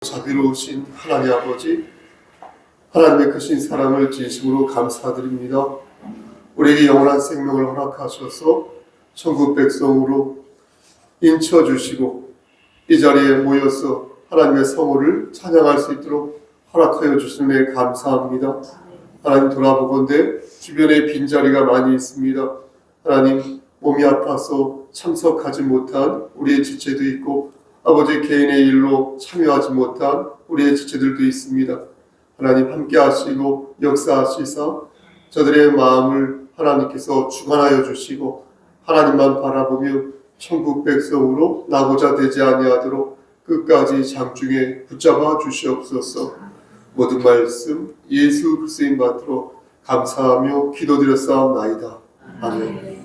자비로우신 하나님 아버지, 하나님의 크신 사랑을 진심으로 감사드립니다. 우리에게 영원한 생명을 허락하셔서 천국 백성으로 인쳐주시고 이 자리에 모여서 하나님의 성호를 찬양할 수 있도록 허락하여 주심에 감사합니다. 하나님 돌아보건대 주변에 빈자리가 많이 있습니다. 하나님, 몸이 아파서 참석하지 못한 우리의 지체도 있고 아버지 개인의 일로 참여하지 못한 우리의 지체들도 있습니다. 하나님 함께 하시고 역사하시사 저들의 마음을 하나님께서 주관하여 주시고 하나님만 바라보며 천국 백성으로 나고자 되지 아니하도록 끝까지 장중에 붙잡아 주시옵소서. 모든 말씀 예수 그리스도인 받들어 감사하며 기도드렸사옵나이다. 아멘.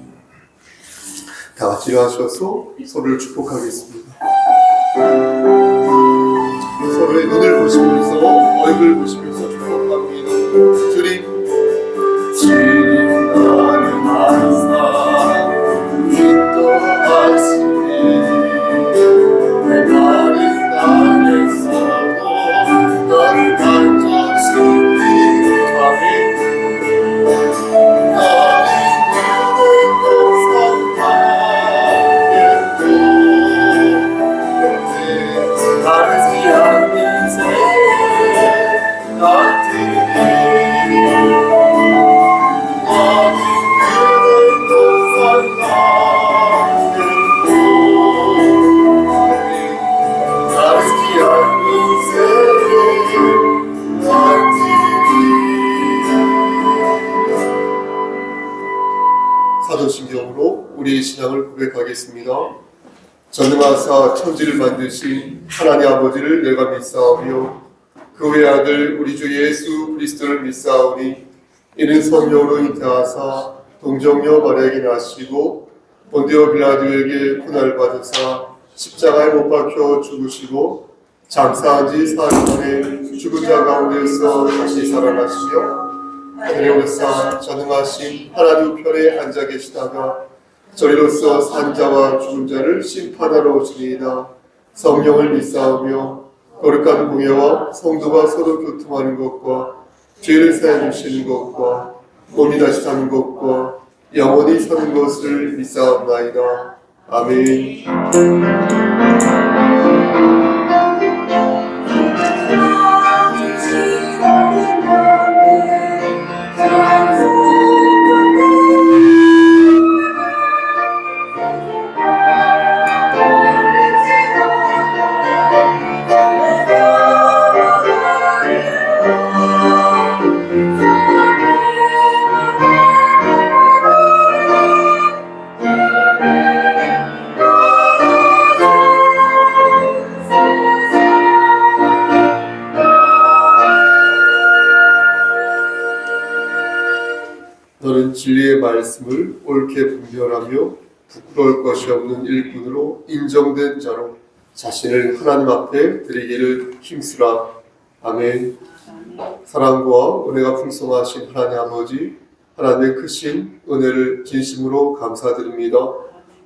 다 같이 일어나셔서 서로를 축복하겠습니다. 서로의 눈을 보시면서 얼굴 보시면서 축복합니다. 주님 나를 항상 인도하시네. 내 마른 땅에서도 나를 간절히 아멘. 사도신경으로 우리의 신앙을 고백하겠습니다. 전능하사 천지를 만드신 하나님 아버지를 내가 믿사오며 그 외 아들 우리 주 예수 그리스도를 믿사오니 이는 성령으로 잉태하사 동정녀 마리아에게 나시고 본디오 빌라도에게 고난을 받으사 십자가에 못 박혀 죽으시고 장사한 지 4일 만에 죽은 자 가운데서 다시 살아나시며 하늘에 오르사 전능하신 하나님 우편에 앉아 계시다가 저리로서 산 자와 죽은 자를 심판하러 오시니이다. 성령을 믿사오며 거룩한 공예와 성도가 서로 교통하는 것과 죄를 사해 주시는 것과 몸이 다시 사는 것과 영원히 사는 것을 믿사옵나이다. 아멘. 너는 진리의 말씀을 옳게 분별하며 부끄러울 것이 없는 일꾼으로 인정된 자로 자신을 하나님 앞에 드리기를 힘쓰라. 아멘. 사랑과 은혜가 풍성하신 하나님 아버지, 하나님의 크신 은혜를 진심으로 감사드립니다.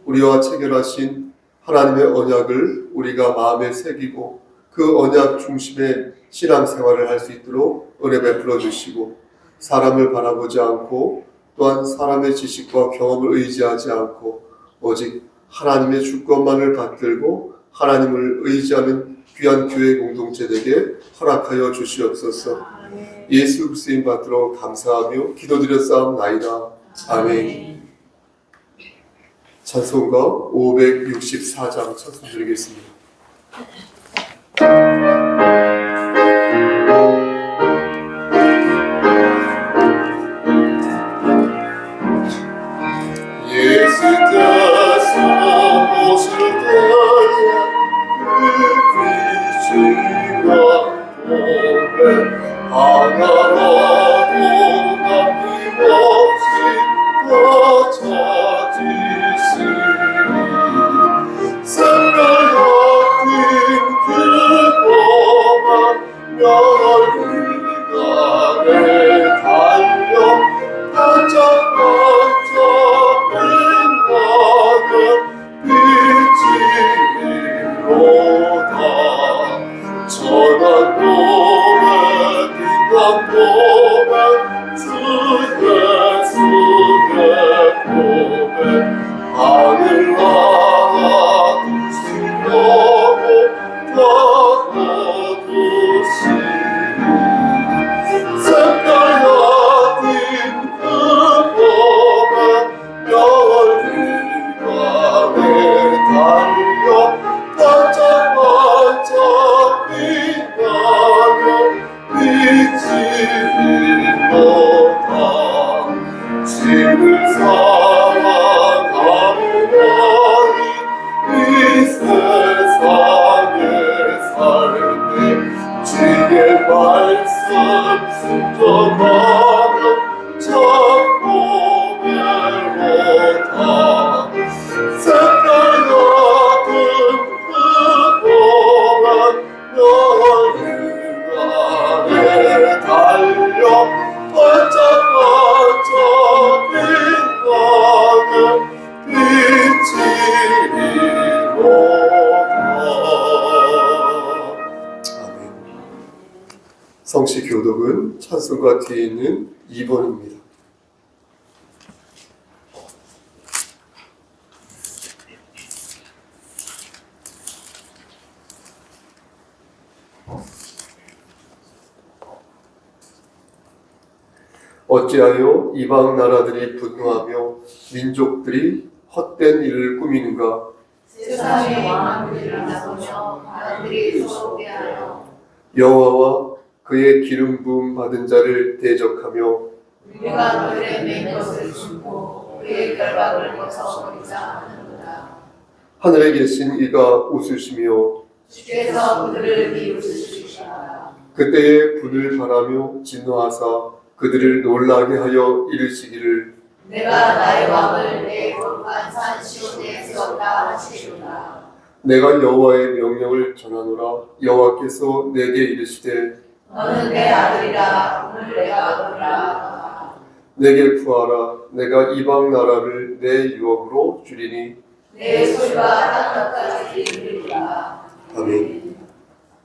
우리와 체결하신 하나님의 언약을 우리가 마음에 새기고 그 언약 중심의 신앙생활을 할 수 있도록 은혜 베풀어 주시고 사람을 바라보지 않고 또한 사람의 지식과 경험을 의지하지 않고 오직 하나님의 주권만을 받들고 하나님을 의지하는 귀한 교회 공동체 되게 허락하여 주시옵소서. 예수 그리스도인 받들어 감사하며 기도드렸사옵나이다. 아멘. 찬송가 564장 찬송 드리겠습니다. 예수께서 오실 때에 그 빛과 하나라도 남김없이 다 찾으시니 생명 같은 그거만 열흘간에 달려 반짝반짝 빛나는 빛이로다. 성시 교독은 찬송가 뒤에 있는 2번입니다. 어찌하여 이방 나라들이 분노하며 민족들이 헛된 일을 꾸미는가? 세상의 왕들을 나서며 바람들이 쏘게 하여 여호와와 그의 기름 부음 받은 자를 대적하며 우리가 그들의 맨 것을 줍고 그의 결박을 벗어버리자 하는구나. 하늘에 계신 이가 웃으시며 주께서 그들을 비웃으시리라. 그때에 분을 바라며 진노하사 그들을 놀라게 하여 이르시기를 내가 나의 왕을 내 거룩한 산 시온에 세웠다 하시리라. 내가 여호와의 명령을 전하노라. 여호와께서 내게 이르시되 너는 내 아들이라. 오늘 내가 너라. 내게 구하라. 내가 이방 나라를 내 유업으로 주리니. 내 소리가 땅끝까지 이르리라. 아멘.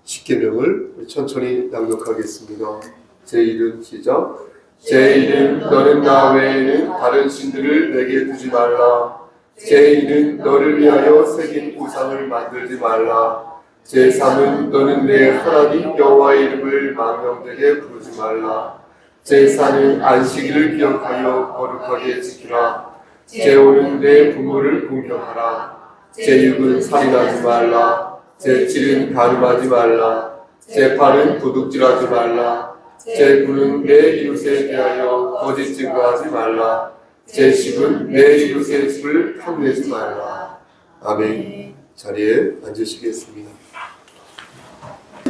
십계명을 천천히 낭독하겠습니다. 제1은 시작. 제1은 너는 나 외에는 다른 신들을 내게 두지 말라. 제2는 너를 위하여 새긴 우상을 만들지 말라. 제3은 너는 내 하나님 여호와의 이름을 망령되게 부르지 말라. 제4는 안식일을 기억하여 거룩하게 지키라. 제5는 내 부모를 공경하라. 제6은 살인하지 말라. 제7은 간음하지 말라. 제8은 도둑질하지 말라. 제9는 내 이웃에 대하여 거짓 증거하지 말라. 제10은 내 이웃의 집을 탐내지 말라. 아멘. 자리에 앉으시겠습니다.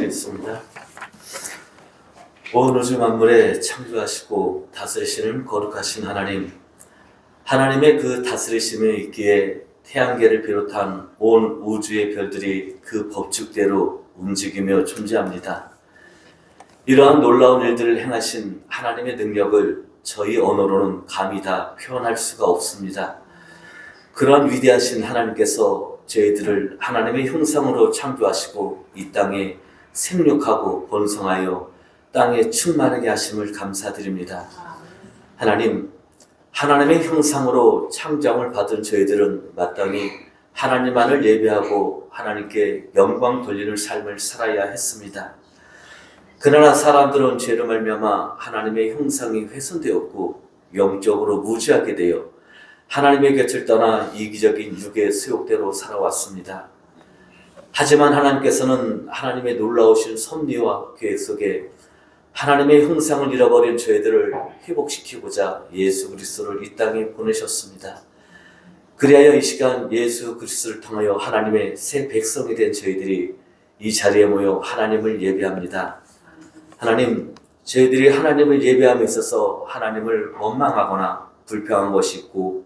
있습니다. 온 우주 만물에 창조하시고 다스리시는 거룩하신 하나님, 하나님의 그 다스리심에 있기에 태양계를 비롯한 온 우주의 별들이 그 법칙대로 움직이며 존재합니다. 이러한 놀라운 일들을 행하신 하나님의 능력을 저희 언어로는 감히 다 표현할 수가 없습니다. 그러한 위대하신 하나님께서 저희들을 하나님의 형상으로 창조하시고 이 땅에 생육하고 번성하여 땅에 충만하게 하심을 감사드립니다. 하나님, 하나님의 형상으로 창조함을 받은 저희들은 마땅히 하나님만을 예배하고 하나님께 영광 돌리는 삶을 살아야 했습니다. 그러나 사람들은 죄로 말미암아 하나님의 형상이 훼손되었고 영적으로 무지하게 되어 하나님의 곁을 떠나 이기적인 육의 수욕대로 살아왔습니다. 하지만 하나님께서는 하나님의 놀라우신 섭리와 계획 속에 하나님의 형상을 잃어버린 저희들을 회복시키고자 예수 그리스도를 이 땅에 보내셨습니다. 그리하여 이 시간 예수 그리스도를 통하여 하나님의 새 백성이 된 저희들이 이 자리에 모여 하나님을 예배합니다. 하나님, 저희들이 하나님을 예배함에 있어서 하나님을 원망하거나 불평한 것이 있고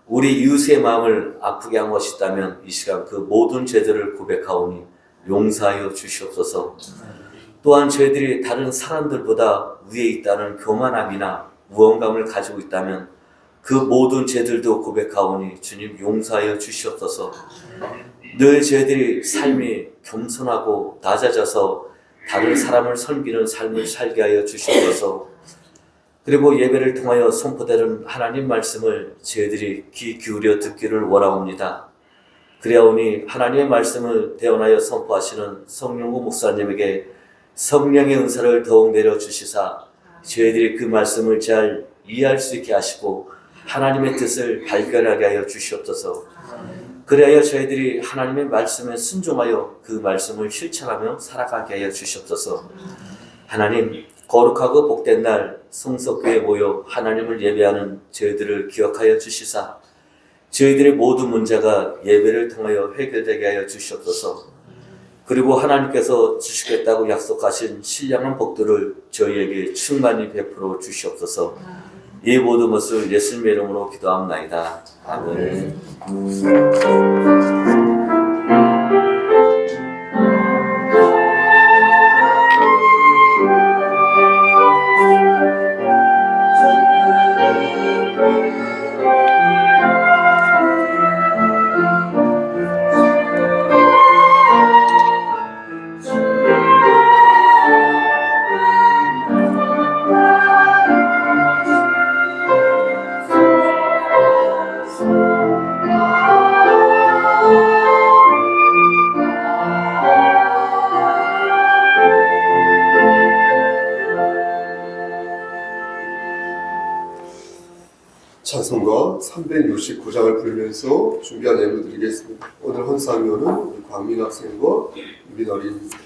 우리 이웃의 마음을 아프게 한 것이 있다면 이 시간 그 모든 죄들을 고백하오니 용서하여 주시옵소서. 또한 저희들이 다른 사람들보다 위에 있다는 교만함이나 무언감을 가지고 있다면 그 모든 죄들도 고백하오니 주님 용서하여 주시옵소서. 늘 저희들이 삶이 겸손하고 낮아져서 다른 사람을 섬기는 삶을 살게 하여 주시옵소서. 그리고 예배를 통하여 선포되는 하나님 말씀을 저희들이 귀 기울여 듣기를 원하옵니다. 그리하오니 하나님의 말씀을 대언하여 선포하시는 성령구 목사님에게 성령의 은사를 더욱 내려주시사 저희들이 그 말씀을 잘 이해할 수 있게 하시고 하나님의 뜻을 발견하게 하여 주시옵소서. 그리하여 저희들이 하나님의 말씀에 순종하여 그 말씀을 실천하며 살아가게 하여 주시옵소서. 하나님, 거룩하고 복된 날 성석교에 모여 하나님을 예배하는 저희들을 기억하여 주시사 저희들의 모든 문제가 예배를 통하여 해결되게 하여 주시옵소서. 그리고 하나님께서 주시겠다고 약속하신 신령한 복들을 저희에게 충만히 베풀어 주시옵소서. 이 모든 것을 예수님의 이름으로 기도합나이다. 아멘. 찬송가 369장을 부르면서 준비한 예물 드리겠습니다. 오늘 헌상위원은 우리 광민 학생과 유빈 어린입니다.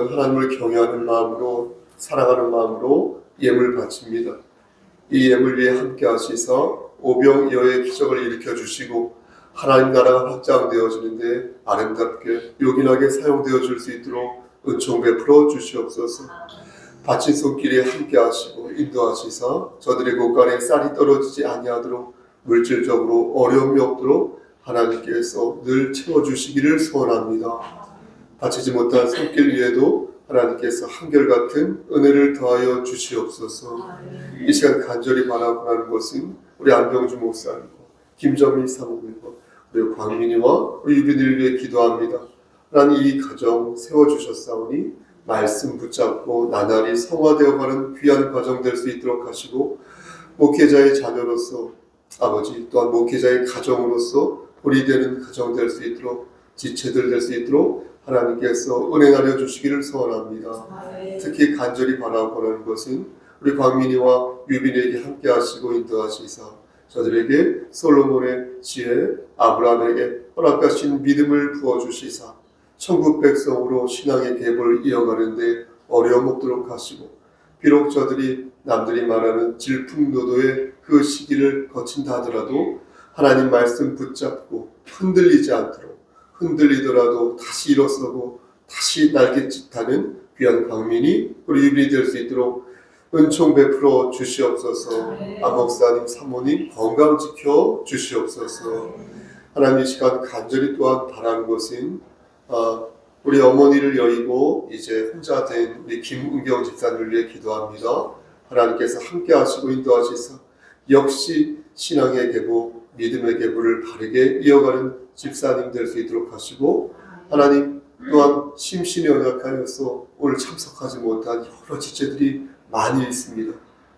하나님을 경외하는 마음으로 사랑하는 마음으로 예물 바칩니다. 이 예물 위에 함께 하시사 오병이어의 기적을 일으켜 주시고 하나님 나라가 확장되어지는데 아름답게 요긴하게 사용되어 줄 수 있도록 은총 베풀어 주시옵소서. 바친 손길에 함께 하시고 인도하시사 저들의 곳간에 쌀이 떨어지지 아니하도록 물질적으로 어려움이 없도록 하나님께서 늘 채워주시기를 소원합니다. 바치지 못한 손길 위에도 하나님께서 한결같은 은혜를 더하여 주시옵소서. 이 시간 간절히 바라고 하는 것은 우리 안병주 목사님과 김정민 사모님과 우리 광민이와 우리 유빈이를 위해 기도합니다. 하나님 이 가정 세워주셨사오니 말씀 붙잡고 나날이 성화되어가는 귀한 가정 될 수 있도록 하시고 목회자의 자녀로서 아버지 또한 목회자의 가정으로서 우리 되는 가정 될 수 있도록 지체들 될 수 있도록 하나님께서 은혜 나려주시기를 소원합니다. 특히 간절히 바라보는 것은 우리 광민이와 유빈에게 함께 하시고 인도하시사 저들에게 솔로몬의 지혜, 아브라함에게 허락하신 믿음을 부어주시사 천국 백성으로 신앙의 갭을 이어가는데 어려움 없도록 하시고 비록 저들이 남들이 말하는 질풍노도의 그 시기를 거친다 하더라도 하나님 말씀 붙잡고 흔들리지 않도록 흔들리더라도 다시 일어서고 다시 날갯짓하는 귀한 광민이 우리 유빈이 될 수 있도록 은총 베풀어 주시옵소서. 안목사님, 사모님 건강 지켜 주시옵소서. 하나님 이 시간 간절히 또한 바라는 것은 우리 어머니를 여의고 이제 혼자 된 우리 김은경 집사님을 위해 기도합니다. 하나님께서 함께 하시고 인도하시사 역시 신앙의 계보, 믿음의 계보를 바르게 이어가는 집사님 될 수 있도록 하시고 하나님 또한 심신이 연약하여서 오늘 참석하지 못한 여러 지체들이 많이 있습니다.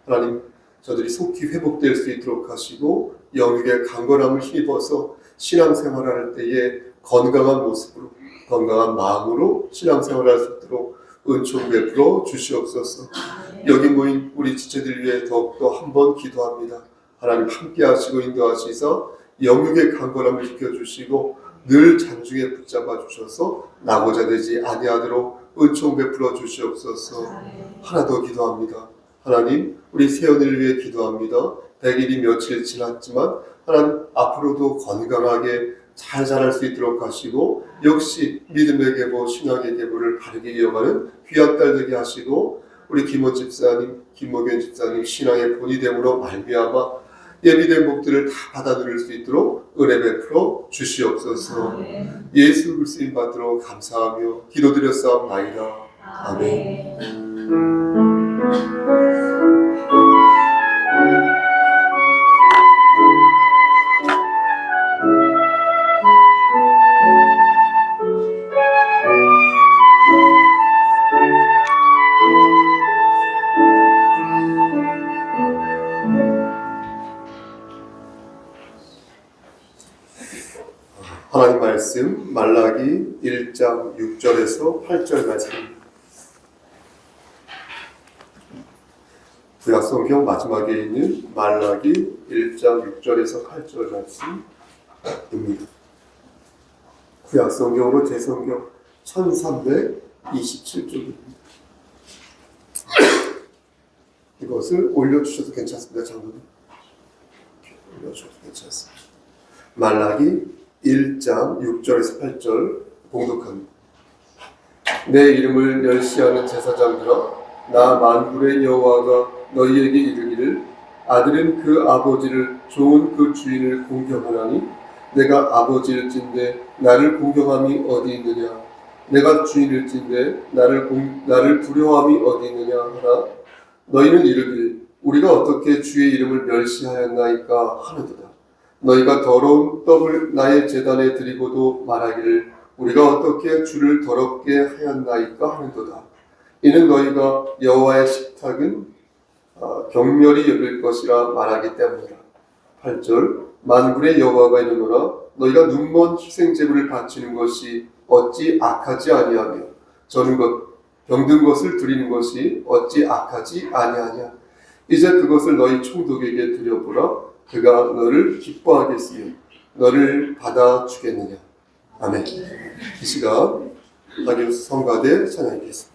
하나님 저들이 속히 회복될 수 있도록 하시고 영육의 강건함을 힘입어서 신앙생활할 때에 건강한 모습으로 건강한 마음으로 신앙생활할 수 있도록 은총 베풀어 주시옵소서. 여기 모인 우리 지체들 위해 더욱더 한번 기도합니다. 하나님 함께 하시고 인도하시서 영육의 강건함을 지켜주시고 늘 잔중에 붙잡아 주셔서 나고자 되지 아니하도록 은총 베풀어 주시옵소서. 하나 더 기도합니다. 하나님 우리 세연을 위해 기도합니다. 100일이 며칠 지났지만 하나님 앞으로도 건강하게 잘 자랄 수 있도록 하시고 역시 믿음의 계보, 신앙의 계보를 바르게 이어가는 귀한 딸 되게 하시고 우리 김원 집사님, 김목현 집사님 신앙의 본이 됨으로 말미암아 예비된 복들을 다 받아 누릴 수 있도록 은혜 베풀어 주시옵소서. 예수 그리스도인 받들어 감사하며 기도드렸사옵나이다. 아멘. 하나님 말씀 말라기 1장 6절에서 8절 말씀입니다. 구약성경 마지막에 있는 말라기 1장 6절에서 8절 말씀입니다. 구약성경으로 제 성경 1327쪽입니다. 이것을 올려주셔도 괜찮습니다. 장로님 올려주셔도 괜찮습니다. 말라기 1장 6절에서 8절 봉독합니다. 내 이름을 멸시하는 제사장들아, 나 만군의 여호와가 너희에게 이르기를 아들은 그 아버지를 좋은 그 주인을 공경하나니 내가 아버지일진데 나를 공경함이 어디 있느냐? 내가 주인일진데 나를 두려워함이 어디 있느냐 하나 너희는 이르기를 우리가 어떻게 주의 이름을 멸시하였나이까 하는도다. 너희가 더러운 떡을 나의 제단에 드리고도 말하기를 우리가 어떻게 주를 더럽게 하였나이까 하는도다. 이는 너희가 여호와의 식탁은 경멸히 여길 것이라 말하기 때문이라. 8절 만군의 여호와가 이르노라 너희가 눈먼 희생제물을 바치는 것이 어찌 악하지 아니하며 저는 병든 것을 드리는 것이 어찌 악하지 아니하냐. 이제 그것을 너희 총독에게 드려보라. 그가 너를 기뻐하겠으며 너를 받아주겠느냐. 아멘. 이 시간 하기로스 성가대 찬양하겠습니다.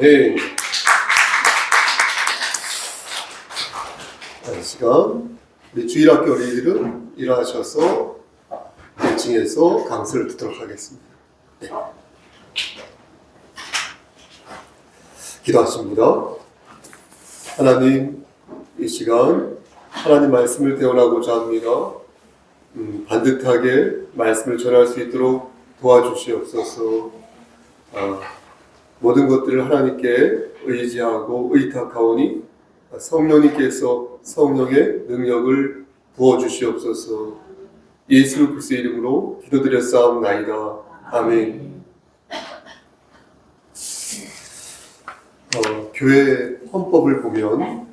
아멘. 이 시간 우리 주일학교 어린이들은 일어나셔서 1층에서 강습을 듣도록 하겠습니다. 네. 기도하십니다. 하나님, 이 시간 하나님 말씀을 대원하고자 합니다. 반듯하게 말씀을 전할 수 있도록 도와주시옵소서. 모든 것들을 하나님께 의지하고 의탁하오니 성령님께서 성령의 능력을 부어주시옵소서. 예수 그리스도의 이름으로 기도드렸사옵나이다. 아멘. 교회 헌법을 보면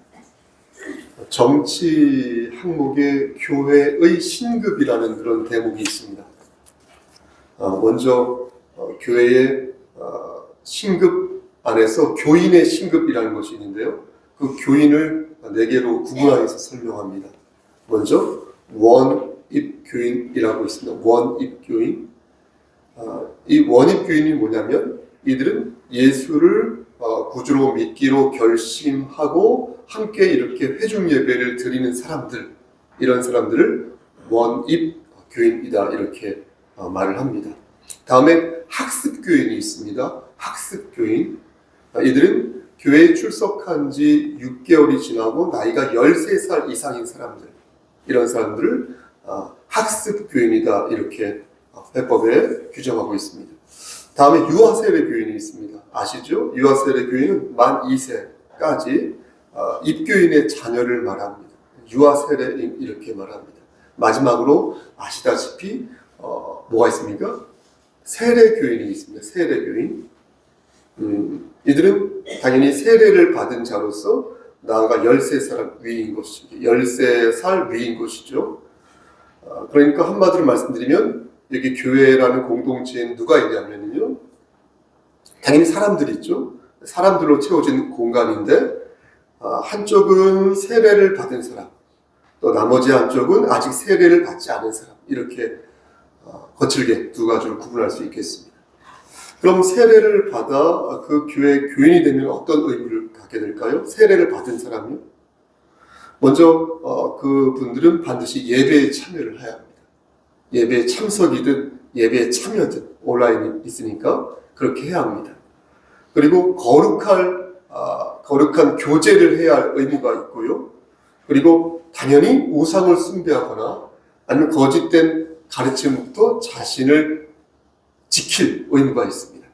정치 항목에 교회의 신급이라는 그런 대목이 있습니다. 먼저 교회의 신급 안에서 교인의 신급이라는 것이 있는데요. 그 교인을 4개로 구분하여서 설명합니다. 먼저 원입교인이라고 있습니다. 원입교인. 이 원입교인이 뭐냐면 이들은 예수를 구주로 믿기로 결심하고 함께 이렇게 회중 예배를 드리는 사람들, 이런 사람들을 원입교인이다 이렇게 말을 합니다. 다음에 학습교인이 있습니다. 학습교인. 이들은 교회에 출석한 지 6개월이 지나고 나이가 13살 이상인 사람들, 이런 사람들을 학습교인이다 이렇게 회법에 규정하고 있습니다. 다음에 유아세례 교인이 있습니다. 아시죠? 유아세례 교인은 만 2세까지 입교인의 자녀를 말합니다. 유아세례 이렇게 말합니다. 마지막으로 아시다시피 뭐가 있습니까? 세례 교인이 있습니다. 세례 교인. 이들은 당연히 세례를 받은 자로서 나아가 13살 위인 것이죠. 13살 위인 것이죠. 그러니까 한마디로 말씀드리면 여기 교회라는 공동체에 누가 있냐면요. 당연히 사람들이 있죠. 사람들로 채워진 공간인데 한쪽은 세례를 받은 사람, 또 나머지 한쪽은 아직 세례를 받지 않은 사람, 이렇게 거칠게 두 가지로 구분할 수 있겠습니다. 그럼 세례를 받아 그 교회 교인이 되면 어떤 의무를 갖게 될까요? 세례를 받은 사람이요? 먼저 그 분들은 반드시 예배에 참여를 해야 합니다. 예배에 참석이든 예배에 참여든 온라인이 있으니까 그렇게 해야 합니다. 그리고 거룩한 교제를 해야 할 의무가 있고요. 그리고 당연히 우상을 숭배하거나 아니면 거짓된 가르침부터 자신을 지킬 의무가 있습니다.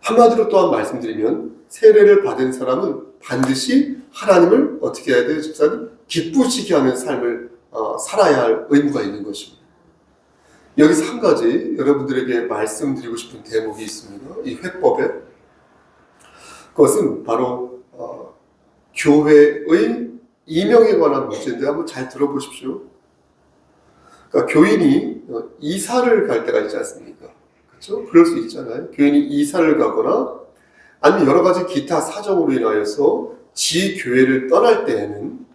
한마디로 또한 말씀드리면 세례를 받은 사람은 반드시 하나님을 어떻게 해야 돼요, 집사님? 기쁘시게 하는 삶을 살아야 할 의무가 있는 것입니다. 여기서 한 가지 여러분들에게 말씀드리고 싶은 대목이 있습니다. 이 회법에. 그것은 바로 교회의 이명에 관한 문제인데 한번 잘 들어보십시오. 그러니까 교인이 이사를 갈 때가 있지 않습니까? 그렇죠? 그럴 수 있잖아요. 교인이 이사를 가거나 아니면 여러 가지 기타 사정으로 인하여서 지교회를 떠날 때에는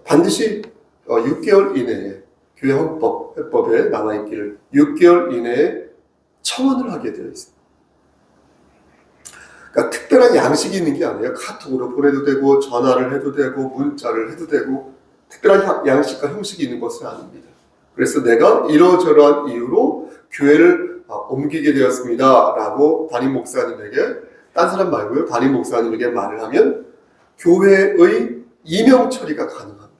반드시 6개월 이내에 교회 회법에 남아있기를 6개월 이내에 청원을 하게 되어 있습니다. 그러니까 특별한 양식이 있는 게 아니에요. 카톡으로 보내도 되고 전화를 해도 되고 문자를 해도 되고 특별한 양식과 형식이 있는 것은 아닙니다. 그래서 내가 이러저러한 이유로 교회를 옮기게 되었습니다 라고 담임 목사님에게, 딴 사람 말고요, 담임 목사님에게 말을 하면 교회의 이명 처리가 가능합니다.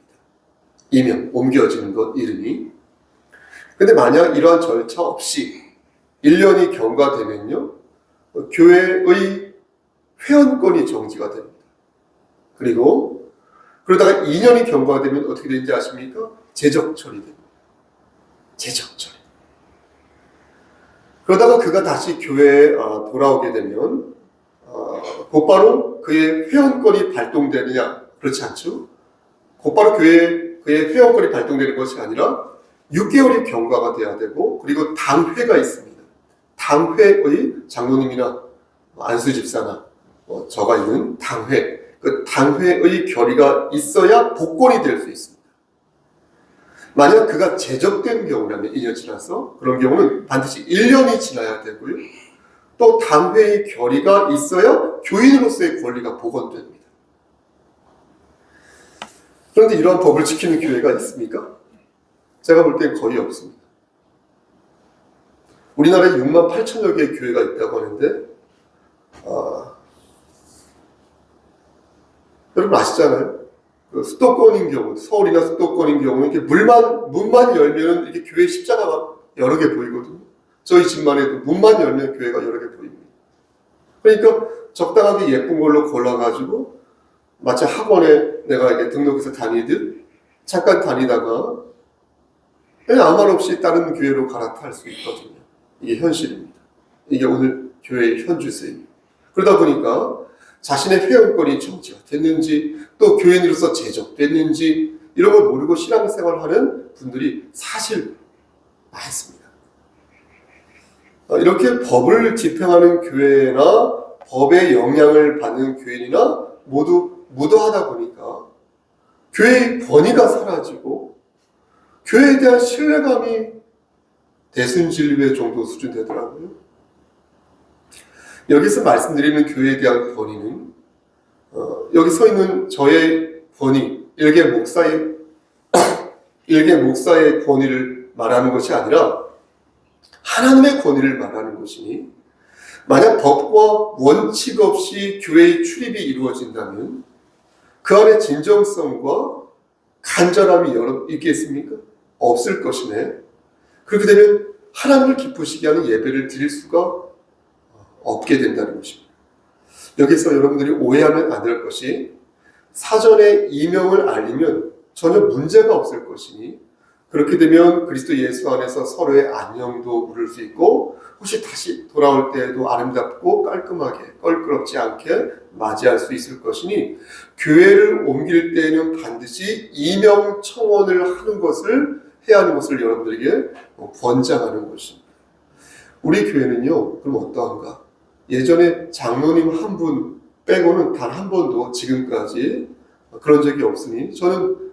이명, 옮겨지는 것, 이름이. 근데 만약 이러한 절차 없이 1년이 경과되면요, 교회의 회원권이 정지가 됩니다. 그리고 그러다가 2년이 경과되면 어떻게 되는지 아십니까? 재적 처리됩니다. 재적 처리. 그러다가 그가 다시 교회에 돌아오게 되면 곧바로 그의 회원권이 발동되느냐? 그렇지 않죠? 곧바로 그의 회원권이 발동되는 것이 아니라 6개월이 경과가 돼야 되고, 그리고 당회가 있습니다. 당회의 장로님이나 안수 집사나 저가 있는 당회, 그 당회의 결의가 있어야 복권이 될 수 있습니다. 만약 그가 제적된 경우라면 2년 지나서, 그런 경우는 반드시 1년이 지나야 되고요. 또 당회의 결의가 있어야 교인으로서의 권리가 복원됩니다. 그런데 이러한 법을 지키는 교회가 있습니까? 제가 볼 땐 거의 없습니다. 우리나라에 6만 8천여 개의 교회가 있다고 하는데 여러분 아시잖아요? 그 수도권인 경우, 서울이나 수도권인 경우는 이렇게 문만 열면 이렇게 교회 십자가가 여러 개 보이거든요. 저희 집만 해도 문만 열면 교회가 여러 개 보입니다. 그러니까 적당하게 예쁜 걸로 골라가지고 마치 학원에 내가 이렇게 등록해서 다니듯 잠깐 다니다가 그냥 아무 말 없이 다른 교회로 갈아탈 수 있거든요. 이게 현실입니다. 이게 오늘 교회의 현주세입니다. 그러다 보니까 자신의 회원권이 정지가 됐는지 또 교인으로서 제적됐는지 이런 걸 모르고 신앙생활하는 분들이 사실 많습니다. 이렇게 법을 집행하는 교회나 법의 영향을 받는 교인이나 모두 무도하다 보니까 교회의 권위가 사라지고 교회에 대한 신뢰감이 대순진리회 정도 수준 되더라고요. 여기서 말씀드리는 교회에 대한 권위는 여기 서 있는 저의 권위, 일개 목사의 권위를 말하는 것이 아니라 하나님의 권위를 말하는 것이니 만약 법과 원칙 없이 교회의 출입이 이루어진다면 그 안에 진정성과 간절함이 있겠습니까? 없을 것이네. 그렇게 되면 하나님을 기쁘시게 하는 예배를 드릴 수가 없게 된다는 것입니다. 여기서 여러분들이 오해하면 안 될 것이 사전에 이명을 알리면 전혀 문제가 없을 것이니 그렇게 되면 그리스도 예수 안에서 서로의 안녕도 물을 수 있고 혹시 다시 돌아올 때에도 아름답고 깔끔하게 껄끄럽지 않게 맞이할 수 있을 것이니 교회를 옮길 때에는 반드시 이명 청원을 하는 것을 해야 하는 것을 여러분들에게 권장하는 것입니다. 우리 교회는요, 그럼 어떠한가? 예전에 장로님 한 분 빼고는 단 한 번도 지금까지 그런 적이 없으니 저는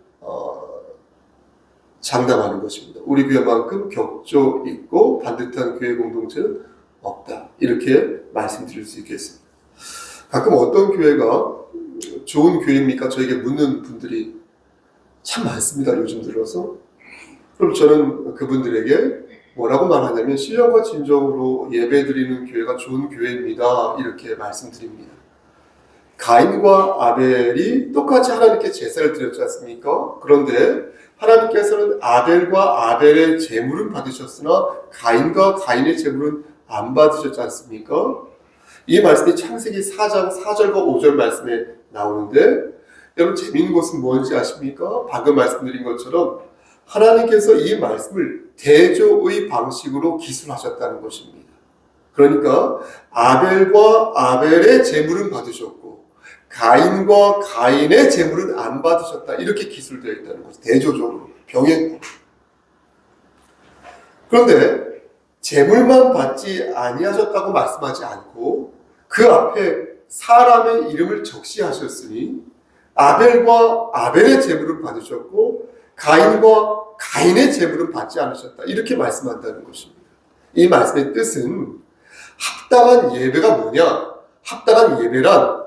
장담하는 것입니다. 우리 교회만큼 격조 있고 반듯한 교회 공동체는 없다. 이렇게 말씀드릴 수 있겠습니다. 가끔 어떤 교회가 좋은 교회입니까? 저에게 묻는 분들이 참 많습니다. 요즘 들어서. 그럼 저는 그분들에게 뭐라고 말하냐면 신령과 진정으로 예배드리는 교회가 좋은 교회입니다. 이렇게 말씀드립니다. 가인과 아벨이 똑같이 하나님께 제사를 드렸지 않습니까? 그런데 하나님께서는 아벨과 아벨의 제물은 받으셨으나 가인과 가인의 제물은 안 받으셨지 않습니까? 이 말씀이 창세기 4장 4절과 5절 말씀에 나오는데 여러분 재미있는 것은 뭔지 아십니까? 방금 말씀드린 것처럼 하나님께서 이 말씀을 대조의 방식으로 기술하셨다는 것입니다. 그러니까 아벨과 아벨의 제물은 받으셨고 가인과 가인의 제물은 안 받으셨다. 이렇게 기술되어 있다는 것이 대조적으로 병행. 그런데 제물만 받지 아니하셨다고 말씀하지 않고 그 앞에 사람의 이름을 적시하셨으니 아벨과 아벨의 제물은 받으셨고 가인과 가인의 제물은 받지 않으셨다. 이렇게 말씀한다는 것입니다. 이 말씀의 뜻은 합당한 예배가 뭐냐? 합당한 예배란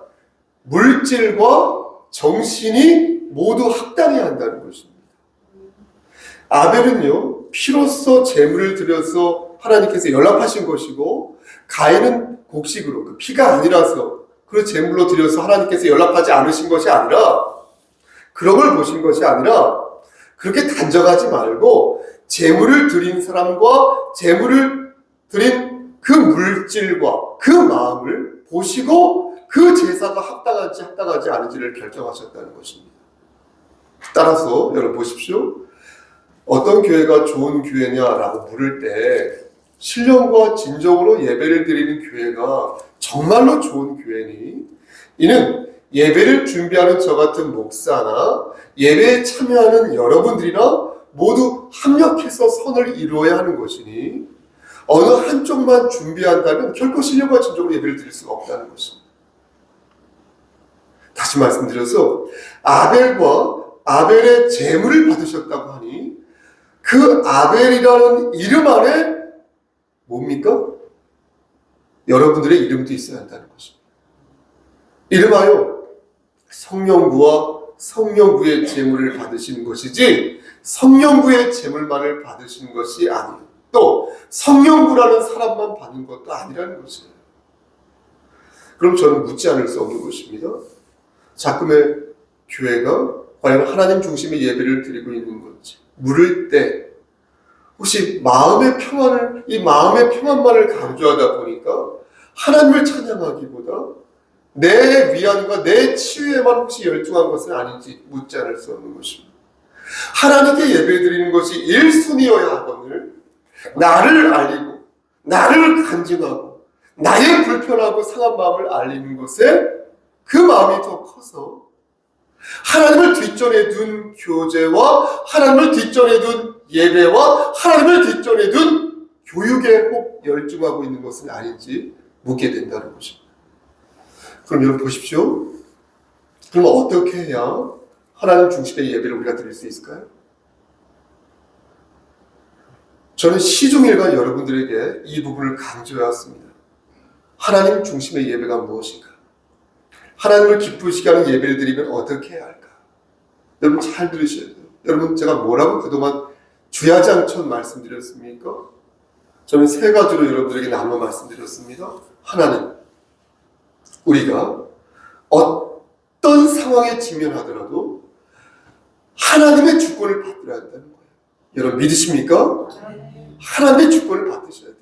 물질과 정신이 모두 합당해야 한다는 것입니다. 아벨은요, 피로써 제물을 드려서 하나님께서 연락하신 것이고 가인은 곡식으로, 그 피가 아니라서 그 제물로 드려서 하나님께서 연락하지 않으신 것이 아니라 그런 걸 보신 것이 아니라 그렇게 단정하지 말고 제물을 드린 사람과 제물을 드린 그 물질과 그 마음을 보시고 그 제사가 합당한지 합당하지 않은지를 결정하셨다는 것입니다. 따라서 여러분 보십시오. 어떤 교회가 좋은 교회냐라고 물을 때 신령과 진정으로 예배를 드리는 교회가 정말로 좋은 교회니 이는 예배를 준비하는 저 같은 목사나 예배에 참여하는 여러분들이나 모두 합력해서 선을 이루어야 하는 것이니 어느 한쪽만 준비한다면 결코 신령과 진정으로 예배를 드릴 수가 없다는 것입니다. 다시 말씀드려서 아벨과 아벨의 제물을 받으셨다고 하니 그 아벨이라는 이름 안에 뭡니까? 여러분들의 이름도 있어야 한다는 것입니다. 이름하여 성령부와 성령부의 제물을 받으시는 것이지 성령부의 제물만을 받으시는 것이 아니에요. 또 성령부라는 사람만 받는 것도 아니라는 것이에요. 그럼 저는 묻지 않을 수 없는 것입니다. 작금의 교회가 과연 하나님 중심의 예배를 드리고 있는 건지 물을 때 혹시 마음의 평안을, 이 마음의 평안만을 강조하다 보니까 하나님을 찬양하기보다 내 위안과 내 치유에만 혹시 열중한 것은 아닌지 묻지 않을 수 없는 것입니다. 하나님께 예배드리는 것이 1순위여야 하거늘 나를 알리고 나를 간증하고 나의 불편하고 상한 마음을 알리는 것에 그 마음이 더 커서 하나님을 뒷전에 둔 교제와 하나님을 뒷전에 둔 예배와 하나님을 뒷전에 둔 교육에 꼭 열중하고 있는 것은 아닌지 묻게 된다는 것입니다. 그럼 여러분 보십시오. 그럼 어떻게 해야 하나님 중심의 예배를 우리가 드릴 수 있을까요? 저는 시종일관 여러분들에게 이 부분을 강조해왔습니다. 하나님 중심의 예배가 무엇인가? 하나님을 기쁘시게 하는 예배를 드리면 어떻게 해야 할까? 여러분 잘 들으셔야 돼요. 여러분 제가 뭐라고 그동안 주야장천 말씀드렸습니까? 저는 세 가지로 여러분들에게 나눠 말씀드렸습니다. 하나는 우리가 어떤 상황에 직면하더라도 하나님의 주권을 받들어야 한다는 거예요. 여러분 믿으십니까? 하나님의 주권을 받으셔야 돼요.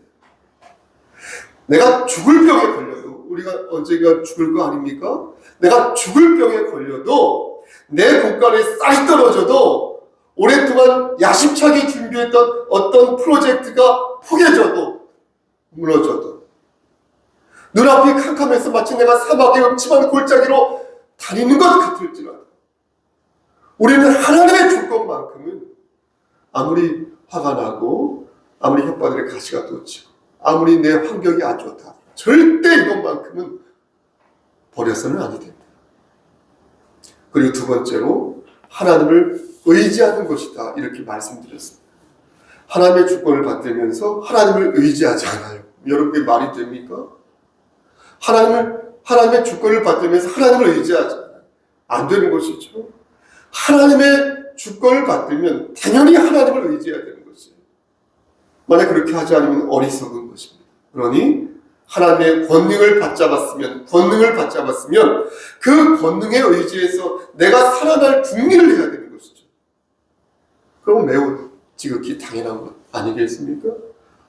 내가 죽을 병에 걸려도 우리가 언젠가 죽을 거 아닙니까? 내가 죽을 병에 걸려도 내 곳간에 쌀이 떨어져도 오랫동안 야심차게 준비했던 어떤 프로젝트가 포개져도 무너져도 눈앞이 캄캄해서 마치 내가 사막의 음침한 골짜기로 다니는 것 같을지라도 우리는 하나님의 주권만큼은 아무리 화가 나고 아무리 혓바늘에 가시가 돋치고 아무리 내 환경이 안 좋다 절대 이것만큼은 버려서는 아니 됩니다. 그리고 두 번째로 하나님을 의지하는 것이다 이렇게 말씀드렸습니다. 하나님의 주권을 받들면서 하나님을 의지하지 않아요. 여러분께 말이 됩니까? 하나님의 주권을 받들면서 하나님을 의지하지 않아요. 안 되는 것이죠. 하나님의 주권을 받들면 당연히 하나님을 의지해야 되는 것이에요. 만약 그렇게 하지 않으면 어리석은 것입니다. 그러니 하나님의 권능을 받잡았으면 그 권능에 의지해서 내가 살아날 궁리를 해야 되는 것이죠. 그럼 매우 지극히 당연한 것 아니겠습니까?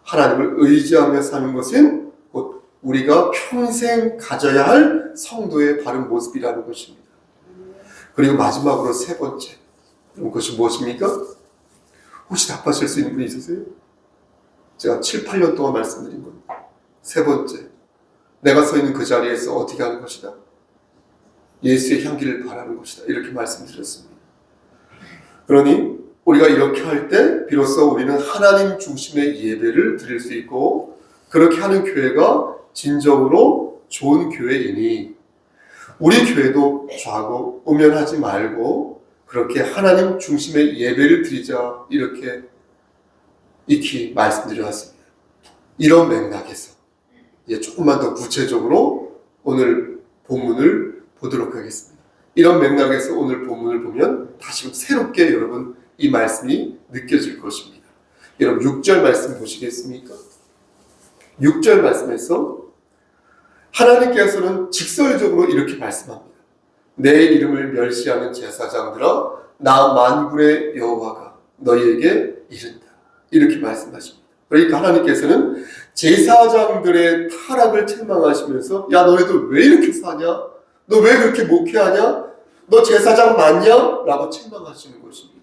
하나님을 의지하며 사는 것은 곧 우리가 평생 가져야 할 성도의 바른 모습이라는 것입니다. 그리고 마지막으로 세 번째, 그것이 무엇입니까? 혹시 답하실 수 있는 분이 있으세요? 제가 7, 8년 동안 말씀드린 겁니다. 세 번째, 내가 서 있는 그 자리에서 어떻게 하는 것이다? 예수의 향기를 바라는 것이다. 이렇게 말씀드렸습니다. 그러니 우리가 이렇게 할 때 비로소 우리는 하나님 중심의 예배를 드릴 수 있고 그렇게 하는 교회가 진정으로 좋은 교회이니 우리 교회도 좌고 우면하지 말고 그렇게 하나님 중심의 예배를 드리자 이렇게 익히 말씀드렸습니다. 이런 맥락에서 이제 조금만 더 구체적으로 오늘 본문을 보도록 하겠습니다. 이런 맥락에서 오늘 본문을 보면 다시 새롭게 여러분 이 말씀이 느껴질 것입니다. 여러분 6절 말씀 보시겠습니까? 6절 말씀에서 하나님께서는 직설적으로 이렇게 말씀합니다. 내 이름을 멸시하는 제사장들아 나 만군의 여호와가 너희에게 이른다. 이렇게 말씀하십니다. 그러니까 하나님께서는 제사장들의 타락을 책망하시면서 야 너희들 왜 이렇게 사냐? 너 왜 그렇게 목회하냐? 너 제사장 맞냐? 라고 책망하시는 것입니다.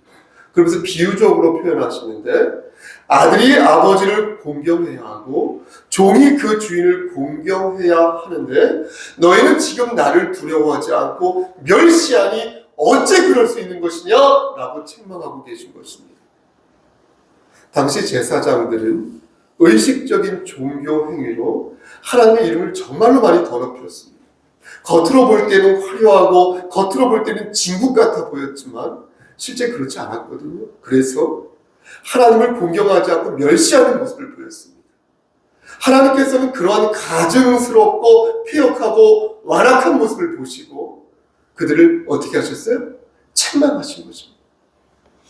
그러면서 비유적으로 표현하시는데 아들이 아버지를 공경해야 하고 종이 그 주인을 공경해야 하는데 너희는 지금 나를 두려워하지 않고 멸시하니 어째 그럴 수 있는 것이냐? 라고 책망하고 계신 것입니다. 당시 제사장들은 의식적인 종교 행위로 하나님의 이름을 정말로 많이 더럽혔습니다. 겉으로 볼 때는 화려하고 겉으로 볼 때는 진국 같아 보였지만 실제 그렇지 않았거든요. 그래서 하나님을 공경하지 않고 멸시하는 모습을 보였습니다. 하나님께서는 그러한 가증스럽고 폐역하고 완악한 모습을 보시고 그들을 어떻게 하셨어요? 책망하신 것입니다.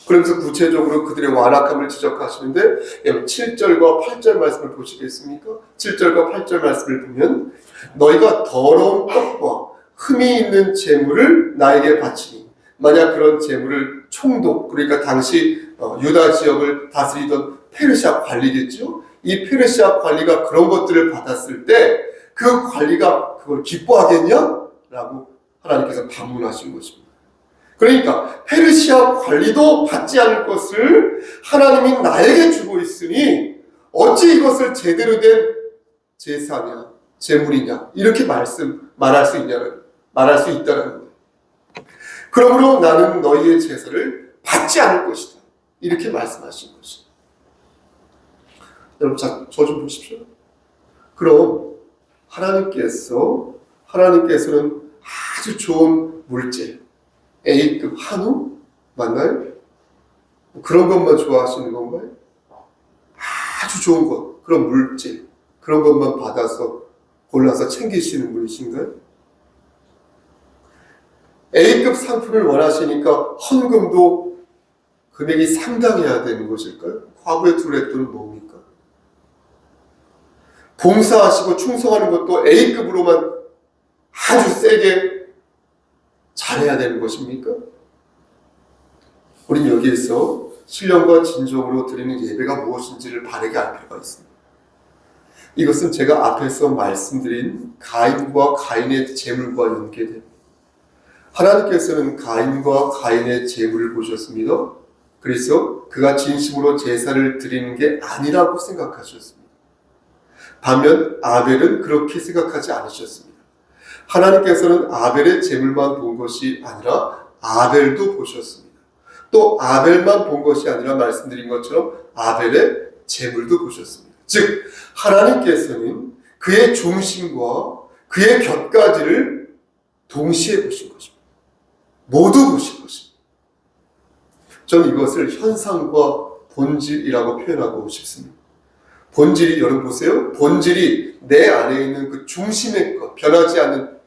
그러면서 구체적으로 그들의 완악함을 지적하시는데 7절과 8절 말씀을 보시겠습니까? 7절과 8절 말씀을 보면 너희가 더러운 떡과 흠이 있는 재물을 나에게 바치니 만약 그런 재물을 총독, 그러니까 당시 유다 지역을 다스리던 페르시아 관리겠죠. 이 페르시아 관리가 그런 것들을 받았을 때 그 관리가 그걸 기뻐하겠냐? 라고 하나님께서 반문하신 것입니다. 그러니까 페르시아 관리도 받지 않을 것을 하나님이 나에게 주고 있으니 어찌 이것을 제대로 된 제사냐, 제물이냐 이렇게 말할 수 있다는 거예요. 그러므로 나는 너희의 제사를 받지 않을 것이다. 이렇게 말씀하신 것입니다. 여러분, 저 좀 보십시오. 그럼 하나님께서는 아주 좋은 물질, A급 한우 맞나요? 그런 것만 좋아하시는 건가요? 아주 좋은 것, 그런 물질, 그런 것만 골라서 챙기시는 분이신가요? A급 상품을 원하시니까 헌금도 금액이 상당해야 되는 것일까요? 과부의 두레또는 뭡니까? 봉사하시고 충성하는 것도 A급으로만 아주 세게 잘해야 되는 것입니까? 우린 여기에서 신령과 진정으로 드리는 예배가 무엇인지를 바르게 알 필요가 있습니다. 이것은 제가 앞에서 말씀드린 가인과 가인의 재물과 연계됩니다. 하나님께서는 가인과 가인의 재물을 보셨습니다. 그래서 그가 진심으로 제사를 드리는 게 아니라고 생각하셨습니다. 반면 아벨은 그렇게 생각하지 않으셨습니다. 하나님께서는 아벨의 재물만 본 것이 아니라 아벨도 보셨습니다. 또 아벨만 본 것이 아니라 말씀드린 것처럼 아벨의 재물도 보셨습니다. 즉 하나님께서는 그의 중심과 그의 곁가지를 동시에 보신 것입니다. 모두 보신 것입니다. 저는 이것을 현상과 본질이라고 표현하고 싶습니다. 본질이, 여러분 보세요. 본질이 내 안에 있는 그 중심의 것, 변하지 않는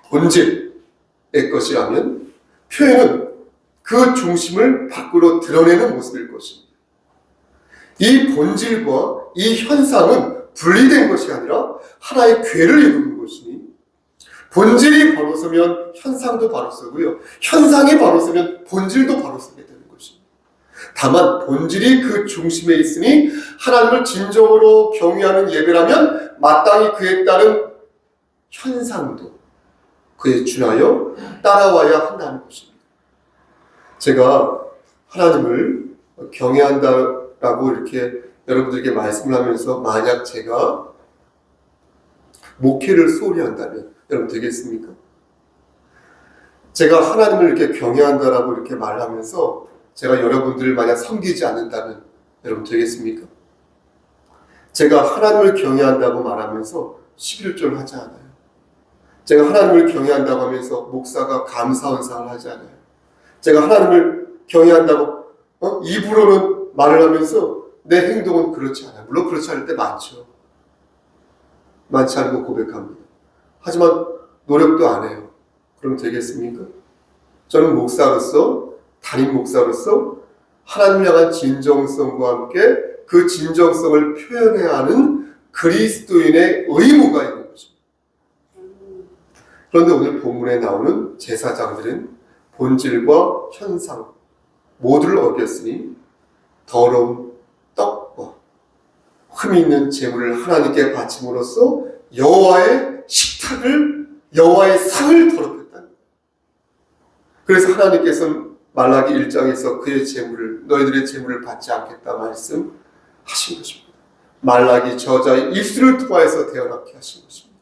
본질의 것이라면 표현은 그 중심을 밖으로 드러내는 모습일 것입니다. 이 본질과 이 현상은 분리된 것이 아니라 하나의 궤를 이루는 것이니 본질이 바로 서면 현상도 바로 서고요. 현상이 바로 서면 본질도 바로 서게 되는 것입니다. 다만 본질이 그 중심에 있으니 하나님을 진정으로 경외하는 예배라면 마땅히 그에 따른 현상도 그에 준하여 따라와야 한다는 것입니다. 제가 하나님을 경외한다라고 이렇게 여러분들에게 말씀을 하면서 만약 제가 목회를 소홀히 한다면 여러분 되겠습니까? 제가 하나님을 이렇게 경외한다라고 이렇게 말하면서 제가 여러분들을 만약 섬기지 않는다면 여러분 되겠습니까? 제가 하나님을 경외한다고 말하면서 11조를 하지 않아요. 제가 하나님을 경외한다고 하면서 목사가 감사헌상을 하지 않아요. 제가 하나님을 경외한다고 입으로는 말을 하면서 내 행동은 그렇지 않아요. 물론 그렇지 않을 때 많죠. 많지 않은 거 고백합니다. 하지만 노력도 안 해요. 그럼 되겠습니까? 저는 목사로서, 담임 목사로서 하나님을 향한 진정성과 함께 그 진정성을 표현해야 하는 그리스도인의 의무가 있는 것입니다. 그런데 오늘 본문에 나오는 제사장들은 본질과 현상 모두를 어겼으니 더러운 떡과 흠이 있는 제물을 하나님께 바침으로써 여호와의 식탁을, 여호와의 상을 더럽혔다는 거예요. 그래서 하나님께서는 말라기 1장에서 그의 제물을, 너희들의 제물을 받지 않겠다 말씀하신 것입니다. 말라기 저자의 입술을 통하여서 태어나게 하신 것입니다.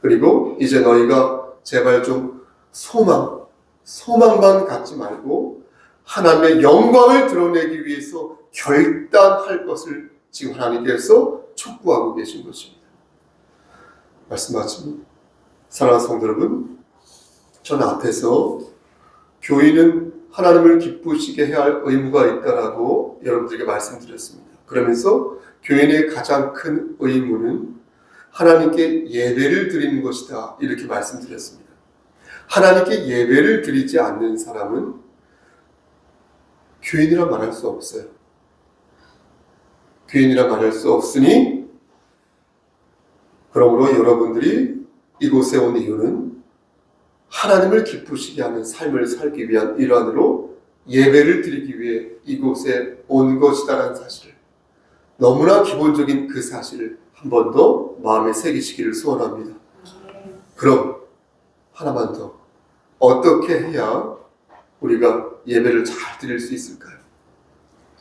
그리고 이제 너희가 제발 좀 소망만 갖지 말고 하나님의 영광을 드러내기 위해서 결단할 것을 지금 하나님께서 촉구하고 계신 것입니다. 말씀 마칩니다. 사랑하는 성도 여러분, 저는 앞에서 교인은 하나님을 기쁘시게 해야 할 의무가 있다라고 여러분들에게 말씀드렸습니다. 그러면서 교인의 가장 큰 의무는 하나님께 예배를 드리는 것이다. 이렇게 말씀드렸습니다. 하나님께 예배를 드리지 않는 사람은 교인이라 말할 수 없어요. 교인이라 말할 수 없으니 그러므로 여러분들이 이곳에 온 이유는 하나님을 기쁘시게 하는 삶을 살기 위한 일환으로 예배를 드리기 위해 이곳에 온 것이다라는 사실을, 너무나 기본적인 그 사실을 한 번 더 마음에 새기시기를 소원합니다. 그럼 하나만 더, 어떻게 해야 우리가 예배를 잘 드릴 수 있을까요?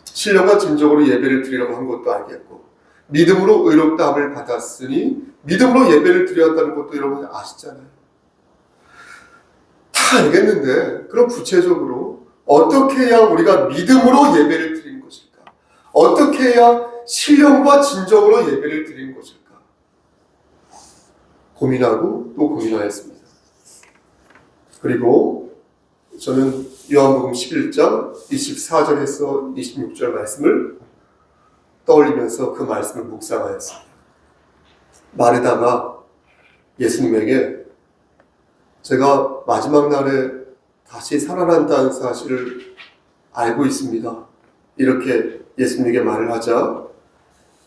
신령과 진정으로 예배를 드리라고 한 것도 알겠고, 믿음으로 의롭다함을 받았으니 믿음으로 예배를 드려야 한다는 것도 여러분 아시잖아요. 다 알겠는데 그럼 구체적으로 어떻게 해야 우리가 믿음으로 예배를 드리는 것일까? 어떻게 해야 신령과 진정으로 예배를 드리는 것일까? 고민하고 또 고민하였습니다. 그리고 저는 요한복음 11장 24절에서 26절 말씀을 떠올리면서 그 말씀을 묵상하였습니다. 마르다가 예수님에게 제가 마지막 날에 다시 살아난다는 사실을 알고 있습니다. 이렇게 예수님에게 말을 하자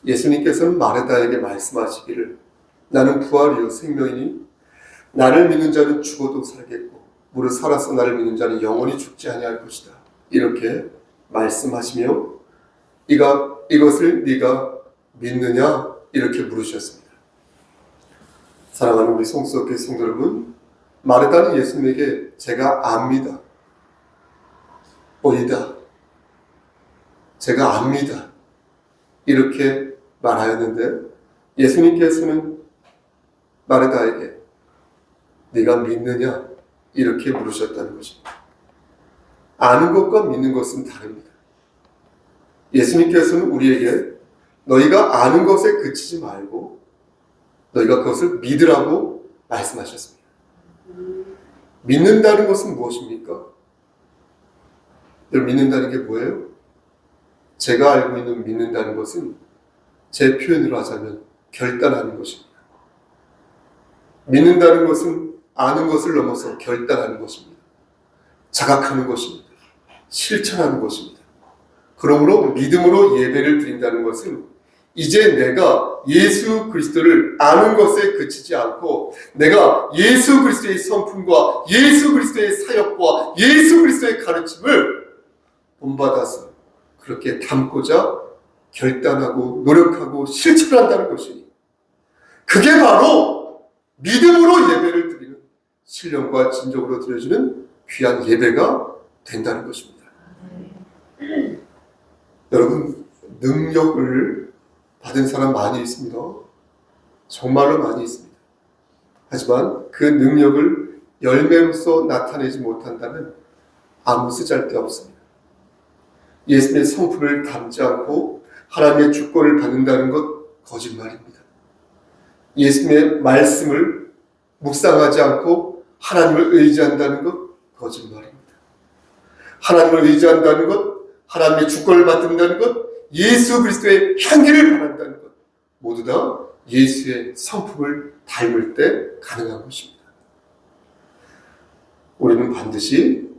예수님께서는 마르다에게 말씀하시기를 나는 부활이요 생명이니 나를 믿는 자는 죽어도 살겠고 무릇 살아서 나를 믿는 자는 영원히 죽지 아니할 것이다. 이렇게 말씀하시며 이것을 네가 믿느냐? 이렇게 물으셨습니다. 사랑하는 우리 성수교회 성도 여러분, 마르다는 예수님에게 제가 압니다. 보이다. 제가 압니다. 이렇게 말하였는데 예수님께서는 마르다에게 네가 믿느냐? 이렇게 물으셨다는 것입니다. 아는 것과 믿는 것은 다릅니다. 예수님께서는 우리에게 너희가 아는 것에 그치지 말고 너희가 그것을 믿으라고 말씀하셨습니다. 믿는다는 것은 무엇입니까? 믿는다는 게 뭐예요? 제가 알고 있는 믿는다는 것은 제 표현으로 하자면 결단하는 것입니다. 믿는다는 것은 아는 것을 넘어서 결단하는 것입니다. 자각하는 것입니다. 실천하는 것입니다. 그러므로 믿음으로 예배를 드린다는 것은 이제 내가 예수 그리스도를 아는 것에 그치지 않고 내가 예수 그리스도의 성품과 예수 그리스도의 사역과 예수 그리스도의 가르침을 본받아서 그렇게 담고자 결단하고 노력하고 실천한다는 것이니 그게 바로 믿음으로 예배를 드리는 신령과 진정으로 드려지는 귀한 예배가 된다는 것입니다. 여러분, 능력을 받은 사람 많이 있습니다. 정말로 많이 있습니다. 하지만 그 능력을 열매로서 나타내지 못한다면 아무 쓰잘데없습니다. 예수님의 성품을 담지 않고 하나님의 주권을 받는다는 것 거짓말입니다. 예수님의 말씀을 묵상하지 않고 하나님을 의지한다는 것 거짓말입니다. 하나님을 의지한다는 것, 하나님의 주권을 받는다는 것, 예수 그리스도의 향기를 바란다는 것 모두 다 예수의 성품을 닮을 때 가능한 것입니다. 우리는 반드시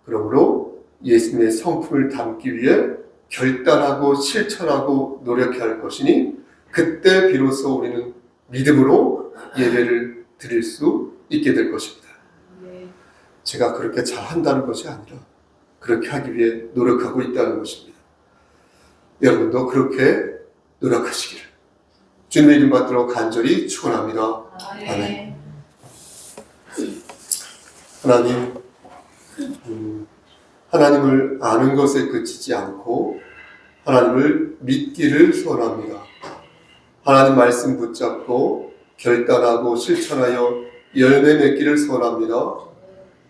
그러므로 예수님의 성품을 담기 위해 결단하고 실천하고 노력해야 할 것이니 그때 비로소 우리는 믿음으로 예배를 드릴 수 있게 될 것입니다. 제가 그렇게 잘한다는 것이 아니라 그렇게 하기 위해 노력하고 있다는 것입니다. 여러분도 그렇게 노력하시기를 주님의 이름 받들어 간절히 축원합니다. 아멘. 하나님, 하나님을 아는 것에 그치지 않고 하나님을 믿기를 소원합니다. 하나님 말씀 붙잡고 결단하고 실천하여 열매 맺기를 소원합니다.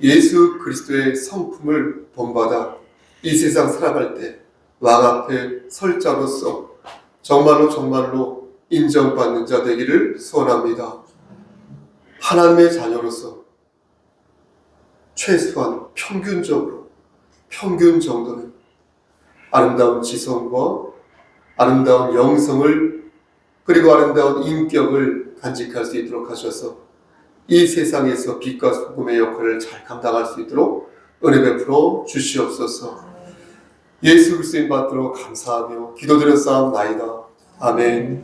예수 그리스도의 성품을 본받아 이 세상 살아갈 때 왕 앞에 설 자로서 정말로 인정받는 자 되기를 소원합니다. 하나님의 자녀로서 최소한 평균 정도는 아름다운 지성과 아름다운 영성을 그리고 아름다운 인격을 간직할 수 있도록 하셔서 이 세상에서 빛과 소금의 역할을 잘 감당할 수 있도록 은혜 베풀어 주시옵소서. 예수 그리스도인 받들어 감사하며 기도드렸사옵나이다. 아멘.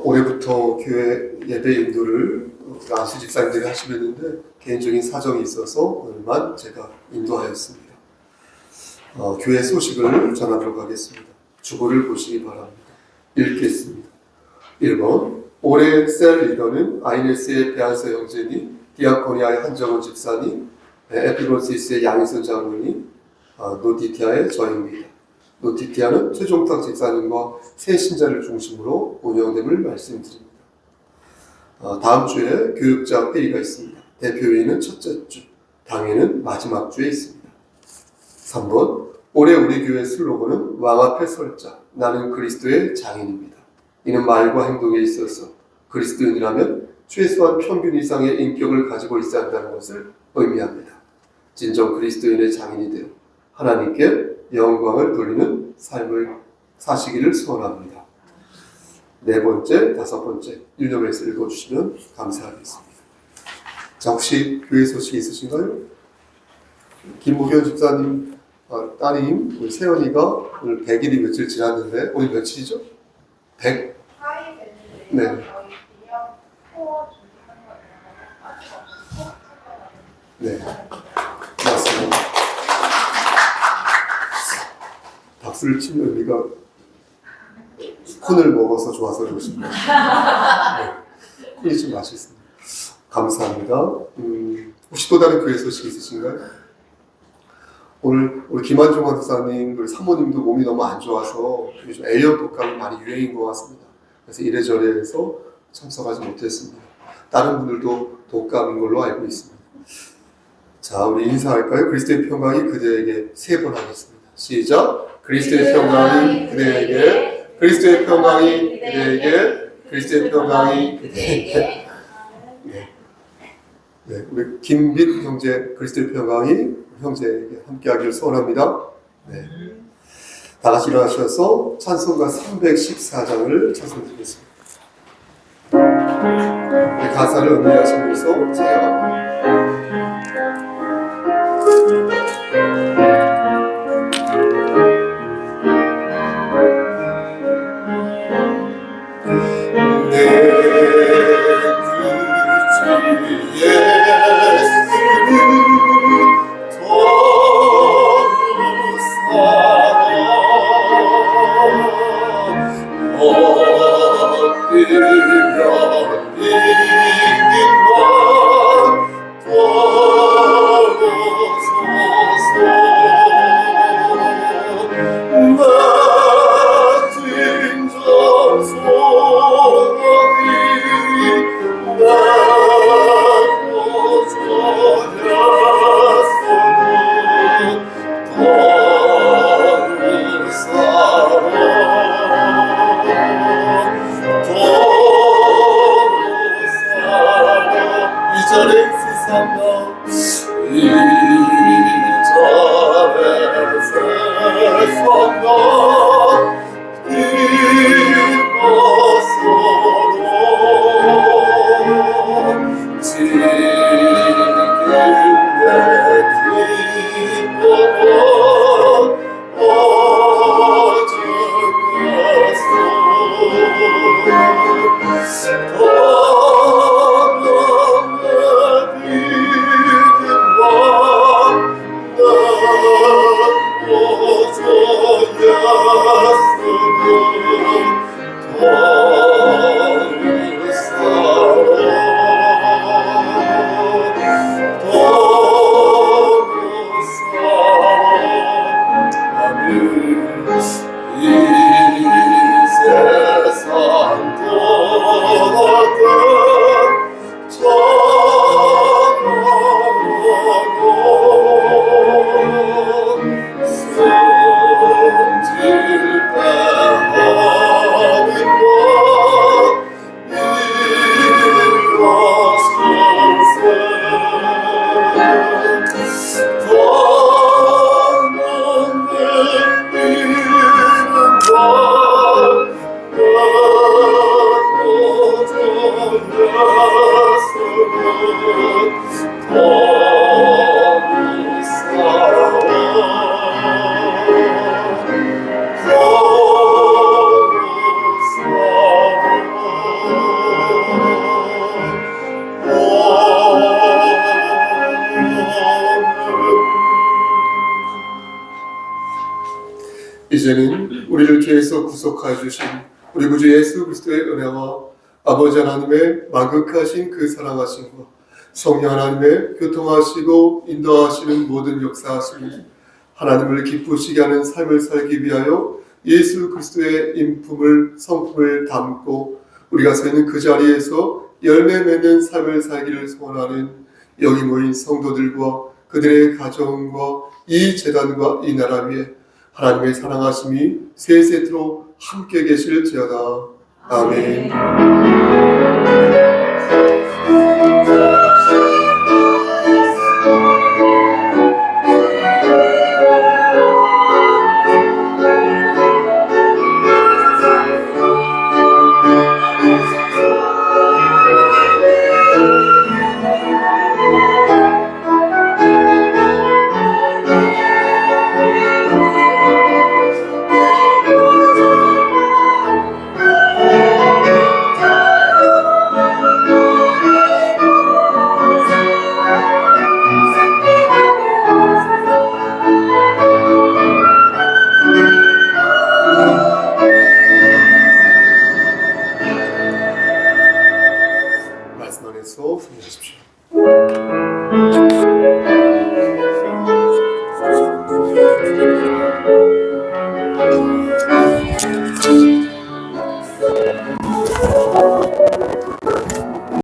올해부터 교회 예배 인도를 안수 집사님들이 하시려는데 개인적인 사정이 있어서 오늘만 제가 인도하였습니다. 교회 소식을 전하도록 하겠습니다. 주보를 보시기 바랍니다. 읽겠습니다. 1번 올해 셀 리더는 INS의 배한서 형제니, 디아코니아의 한정원 집사니, 에피로시스의 양희선 장로니, 노티티아의 저입니다. 노티티아는 최종탁 집사님과 새 신자를 중심으로 운영됨을 말씀드립니다. 다음 주에 교육자 회의가 있습니다. 대표회의는 첫째 주, 당회는 마지막 주에 있습니다. 3번 올해 우리 교회 슬로건은 왕 앞에 설자, 나는 그리스도의 장인입니다. 이는 말과 행동에 있어서 그리스도인이라면 최소한 평균 이상의 인격을 가지고 있어야 한다는 것을 의미합니다. 진정 그리스도인의 장인이 되어 하나님께 영광을 돌리는 삶을 사시기를 소원합니다. 네 번째, 다섯 번째 일념에서 읽어주시면 감사하겠습니다. 자, 혹시 교회 소식이 있으신가요? 김무견 집사님 따님 우리 세연이가 오늘 100일이 며칠 지났는데 오늘 며칠이죠? 100? 네. 네, 맞습니다. 박수를 치는 의미가 콘을 먹어서 좋아서 그렇습니다. 네, 콘이 좀 맛있습니다. 감사합니다. 혹시 또 다른 교회 소식이 있으신가요? 오늘 우리 김한종 강사님, 우리 사모님도 몸이 너무 안 좋아서 요즘 A형 독감이 많이 유행인 것 같습니다. 그래서 이래저래 해서 참석하지 못했습니다. 다른 분들도 독감인 걸로 알고 있습니다. 자, 우리 인사할까요? 그리스도의 평강이 그대에게 3번 하겠습니다. 시작! 그리스도의 평강이 그대에게, 그리스도의 평강이 그대에게, 그리스도의 평강이 그대에게. 네, 우리 김빛 형제 그리스도의 평강이 형제에게 함께하기를 소원합니다. 네, 다 같이 일어나셔서 찬송가 314장을 찬송드리겠습니다. 가사를 음미하시면서 찬양합니다. Oh, 이제는 우리를 죄에서 구속하여 주신 우리 구주 예수 그리스도의 은혜와 아버지 하나님의 만극하신 그 사랑하심과 성령 하나님의 교통하시고 인도하시는 모든 역사하심이 하나님을 기쁘시게 하는 삶을 살기 위하여 예수 그리스도의 인품을 성품을 담고 우리가 서 있는 그 자리에서 열매 맺는 삶을 살기를 소원하는 여기 모인 성도들과 그들의 가정과 이 재단과 이 나라 위에 하나님의 사랑하심이 세세토록 함께 계실지어다. 아멘.